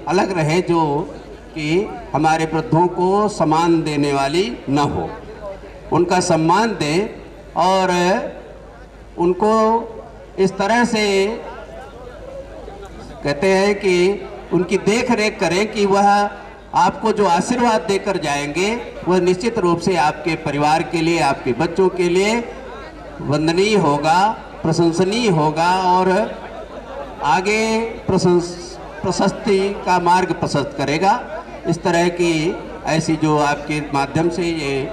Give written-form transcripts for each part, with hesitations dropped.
अलग रहे, जो कि हमारे वृद्धों को सम्मान देने वाली न हो। उनका सम्मान दें और उनको इस तरह से कहते हैं कि उनकी देख रेख करें कि वह आपको जो आशीर्वाद देकर जाएंगे वह निश्चित रूप से आपके परिवार के लिए, आपके बच्चों के लिए वंदनीय होगा, प्रशंसनीय होगा और आगे प्रशस्ति का मार्ग प्रशस्त करेगा। इस तरह की ऐसी जो आपके माध्यम से ये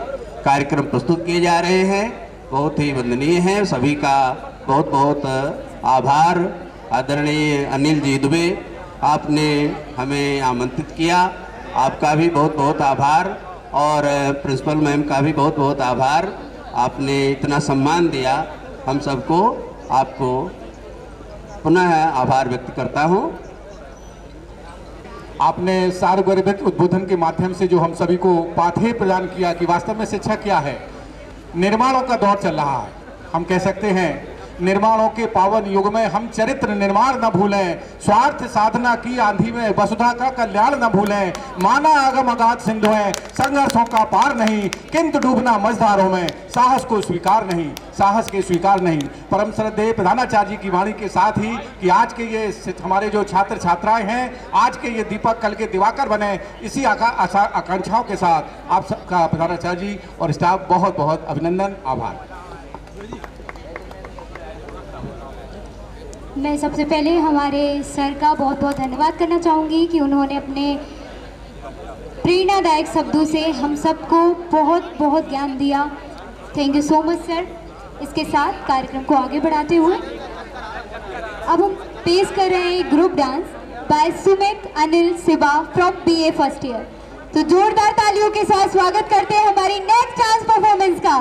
कार्यक्रम प्रस्तुत किए जा रहे हैं बहुत ही वंदनीय हैं। सभी का बहुत बहुत आभार। आदरणीय अनिल जी दुबे, आपने हमें आमंत्रित किया, आपका भी बहुत बहुत आभार। और प्रिंसिपल मैम का भी बहुत बहुत आभार, आपने इतना सम्मान दिया हम सबको। आपको पुनः आभार व्यक्त करता हूँ। आपने सार्वगर्भित उद्बोधन के माध्यम से जो हम सभी को पाथेय प्रदान किया कि वास्तव में शिक्षा क्या है। निर्माणों का दौर चल रहा है, हम कह सकते हैं निर्माणों के पावन युग में हम चरित्र निर्माण न भूलें, स्वार्थ साधना की आंधी में वसुधा का कल्याण न भूलें। माना आगम अगाध सिंधु है, संघर्षों का पार नहीं, किंतु डूबना मझधारों में साहस को स्वीकार नहीं, साहस के स्वीकार नहीं। परम श्रद्धेय प्रधानाचार्य जी की वाणी के साथ ही कि आज के ये हमारे जो छात्र छात्राएं हैं, आज के ये दीपक कल के दिवाकर बने, इसी आकांक्षाओं के साथ आप सबका प्रधानाचार्य जी और स्टाफ बहुत बहुत अभिनंदन, आभार। मैं सबसे पहले हमारे सर का बहुत बहुत धन्यवाद करना चाहूँगी कि उन्होंने अपने प्रेरणादायक शब्दों से हम सबको बहुत बहुत ज्ञान दिया। Thank you so much sir. इसके साथ कार्यक्रम को आगे बढ़ाते हुए अब हम पेश कर रहे हैं group dance by Sumit Anil Siba from BA first year. तो जोरदार तालियों के साथ स्वागत करते हैं हमारी नेक्स्ट डांस परफॉर्मेंस का।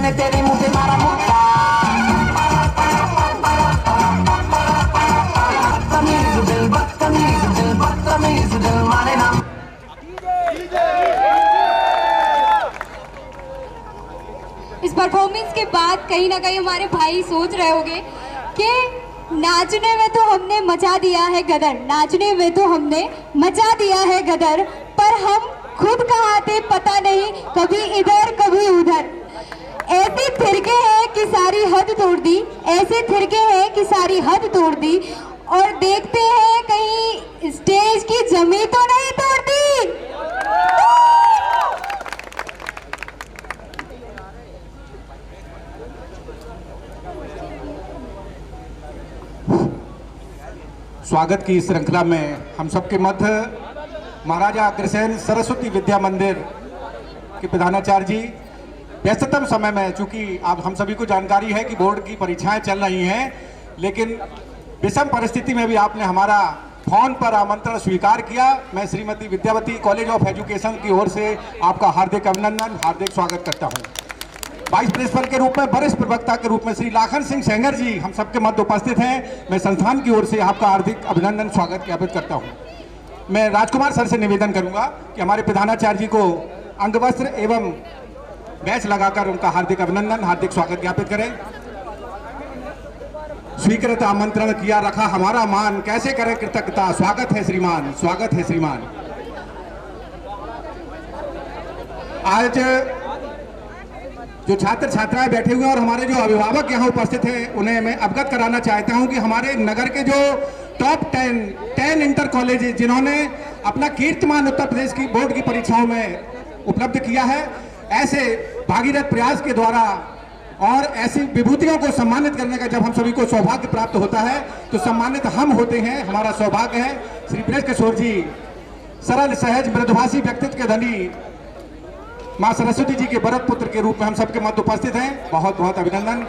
तेरे मुंह पे मारा मुक्का, बदतमीज दिल मारे ना। इस परफॉर्मेंस के बाद कहीं ना कहीं हमारे भाई सोच रहे होंगे कि नाचने में तो हमने मचा दिया है गदर, नाचने में तो हमने मचा दिया है गदर, पर हम खुद कहाँ थे पता नहीं, कभी इधर कभी उधर। ऐसे थिरके हैं कि सारी हद तोड़ दी, ऐसे थिरके हैं कि सारी हद तोड़ दी, और देखते हैं कहीं स्टेज की जमी तो नहीं तोड़ दी। स्वागत की इस श्रृंखला में हम सबके मध्य महाराजा अग्रसेन सरस्वती विद्या मंदिर के प्रधानाचार्य जी, व्यस्ततम समय में, चूंकि आप हम सभी को जानकारी है कि बोर्ड की परीक्षाएं चल रही हैं, लेकिन विषम परिस्थिति में भी आपने हमारा फोन पर आमंत्रण स्वीकार किया। मैं Shrimati Vidyavati college of education की ओर से आपका हार्दिक अभिनंदन, हार्दिक स्वागत करता हूं। वाइस प्रिंसिपल के रूप में, वरिष्ठ प्रवक्ता के रूप में श्री लाखन सिंह सेंगर जी हम सबके मध्य उपस्थित हैं। मैं संस्थान की ओर से आपका हार्दिक अभिनंदन, स्वागत ज्ञापित करता हूं। मैं राजकुमार सर से निवेदन करूंगा कि हमारे प्रधानाचार्य जी को अंगवस्त्र एवं बैच लगाकर उनका हार्दिक अभिनंदन, हार्दिक स्वागत ज्ञापित करें। स्वीकृत आमंत्रण किया रखा हमारा मान, कैसे करें कृतज्ञता। स्वागत है श्रीमान, स्वागत है श्रीमान। आज जो छात्र छात्राएं बैठे हुए हैं और हमारे जो अभिभावक यहाँ उपस्थित हैं, उन्हें मैं अवगत कराना चाहता हूं कि हमारे नगर के जो टॉप 10 इंटर कॉलेज जिन्होंने अपना कीर्तिमान उत्तर प्रदेश की बोर्ड की परीक्षाओं में उपलब्ध किया है, ऐसे भागीरथ प्रयास के द्वारा और ऐसी विभूतियों को सम्मानित करने का जब हम सभी को सौभाग्य प्राप्त होता है तो सम्मानित हम होते हैं, हमारा सौभाग्य है। श्री ब्रज किशोर जी सरल सहज मृदुभाषी व्यक्तित्व के धनी माँ सरस्वती जी के भरत पुत्र के रूप में हम सबके मध्य उपस्थित हैं, बहुत बहुत अभिनंदन।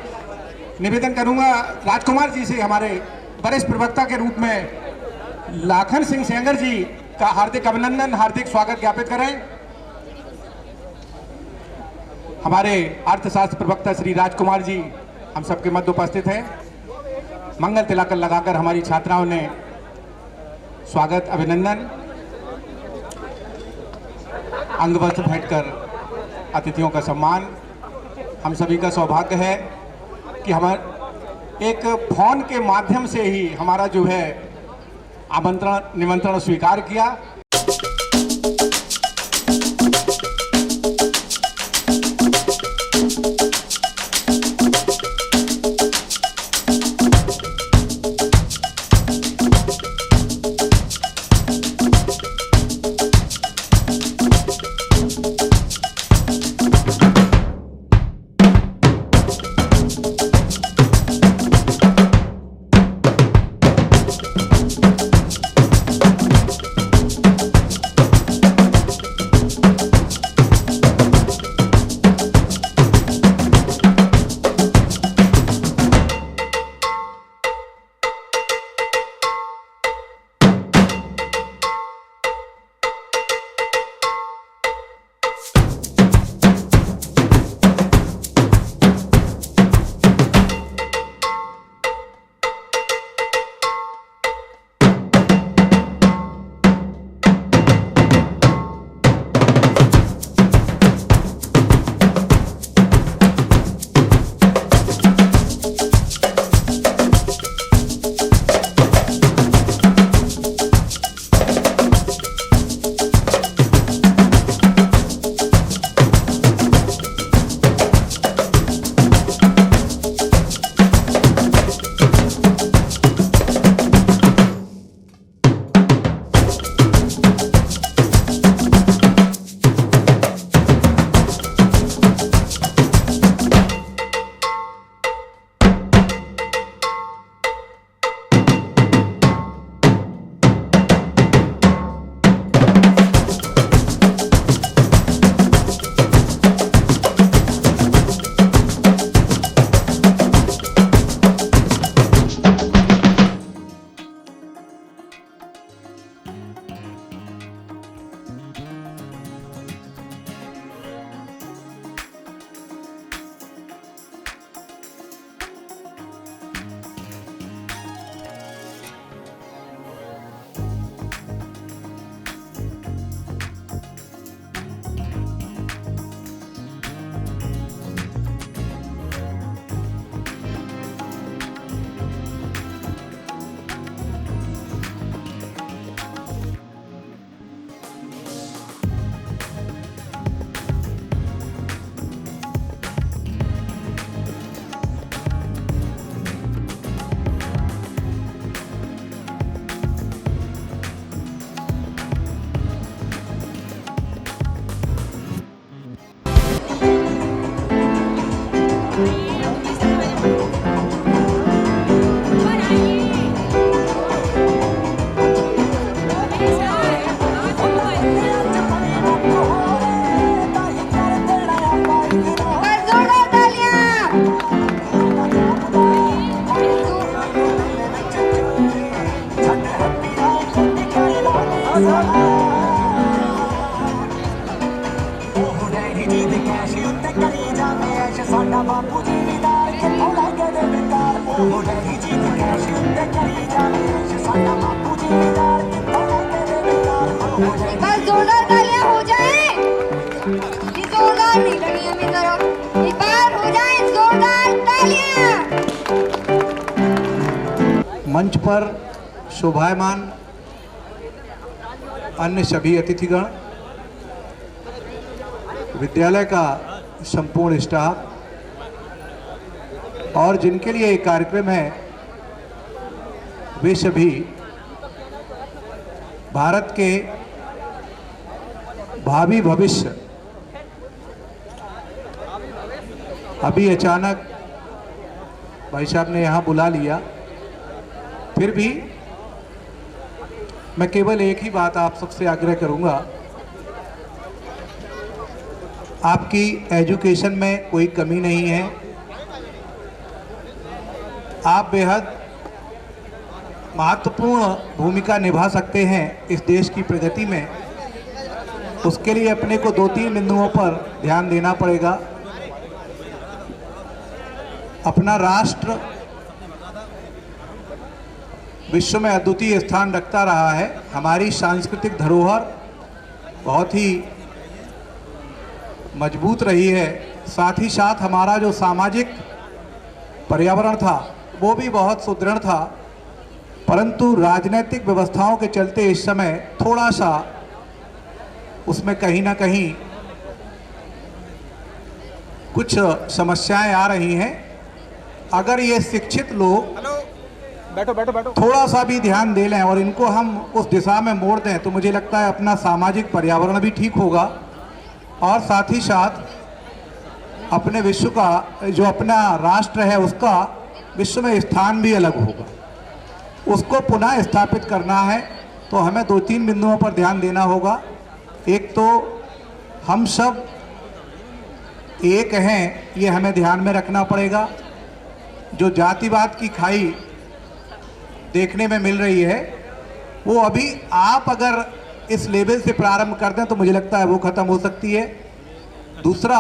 निवेदन करूंगा राजकुमार जी से हमारे वरिष्ठ प्रवक्ता के रूप में लाखन सिंह सेंगर जी का हार्दिक अभिनंदन, हार्दिक स्वागत ज्ञापित करें। हमारे अर्थशास्त्र प्रवक्ता श्री राजकुमार जी हम सबके मध्य उपस्थित हैं। मंगल तिलक लगाकर हमारी छात्राओं ने स्वागत अभिनंदन अंगवस्त्र भेंटकर अतिथियों का सम्मान। हम सभी का सौभाग्य है कि एक फोन के माध्यम से ही हमारा जो है आमंत्रण निमंत्रण स्वीकार किया। जोरदार तालियां हो जाए। ये जोरदार नहीं लगी हमें तरफ, एक बार हो जाए जोरदार तालियां। मंच पर शोभायमान अन्य सभी अतिथिगण, विद्यालय का संपूर्ण स्टाफ और जिनके लिए ये कार्यक्रम है वे सभी भारत के भावी भविष्य। अभी अचानक भाई साहब ने यहाँ बुला लिया, फिर भी मैं केवल एक ही बात आप सबसे आग्रह करूँगा, आपकी एजुकेशन में कोई कमी नहीं है, आप बेहद महत्वपूर्ण भूमिका निभा सकते हैं इस देश की प्रगति में। उसके लिए अपने को 2-3 बिंदुओं पर ध्यान देना पड़ेगा। अपना राष्ट्र विश्व में अद्वितीय स्थान रखता रहा है। हमारी सांस्कृतिक धरोहर बहुत ही मजबूत रही है। साथ ही साथ हमारा जो सामाजिक पर्यावरण था वो भी बहुत सुदृढ़ था, परंतु राजनीतिक व्यवस्थाओं के चलते इस समय थोड़ा सा उसमें कहीं ना कहीं कुछ समस्याएं आ रही हैं। अगर ये शिक्षित लोग थोड़ा सा भी ध्यान दे लें और इनको हम उस दिशा में मोड़ दें तो मुझे लगता है अपना सामाजिक पर्यावरण भी ठीक होगा और साथ ही साथ अपने विश्व का जो अपना राष्ट्र है उसका विश्व में स्थान भी अलग होगा। उसको पुनः स्थापित करना है तो हमें 2-3 बिंदुओं पर ध्यान देना होगा। एक तो हम सब एक हैं, ये हमें ध्यान में रखना पड़ेगा। जो जातिवाद की खाई देखने में मिल रही है वो अभी आप अगर इस लेवल से प्रारंभ कर दें तो मुझे लगता है वो ख़त्म हो सकती है। दूसरा,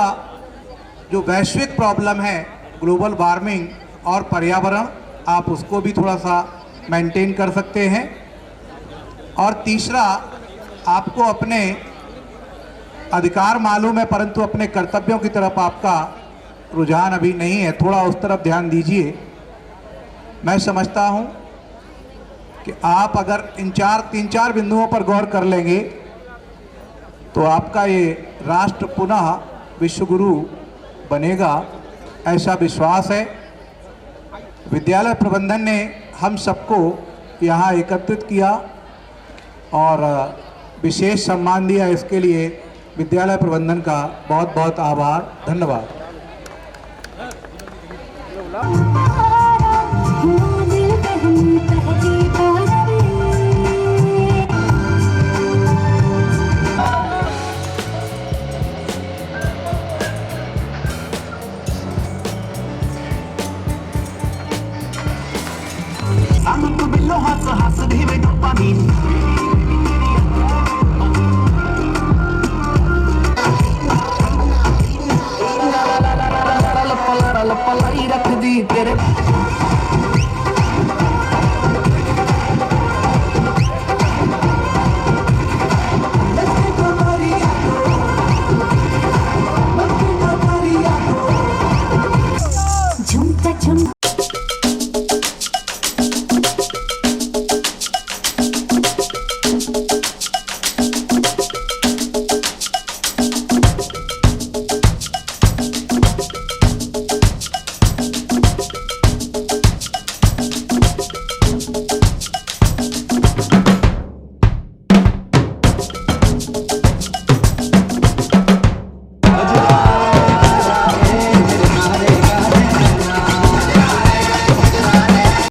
जो वैश्विक प्रॉब्लम है ग्लोबल वार्मिंग और पर्यावरण, आप उसको भी थोड़ा सा मेंटेन कर सकते हैं। और तीसरा, आपको अपने अधिकार मालूम है परंतु अपने कर्तव्यों की तरफ आपका रुझान अभी नहीं है, थोड़ा उस तरफ ध्यान दीजिए। मैं समझता हूं कि आप अगर इन 3-4 बिंदुओं पर गौर कर लेंगे तो आपका ये राष्ट्र पुनः विश्वगुरु बनेगा, ऐसा विश्वास है। विद्यालय प्रबंधन ने हम सबको यहाँ एकत्रित किया और विशेष सम्मान दिया, इसके लिए विद्यालय प्रबंधन का बहुत बहुत आभार, धन्यवाद। सांगू तू बिल्लो हस हस धीमे डोपामीन पलाई रख दी तेरे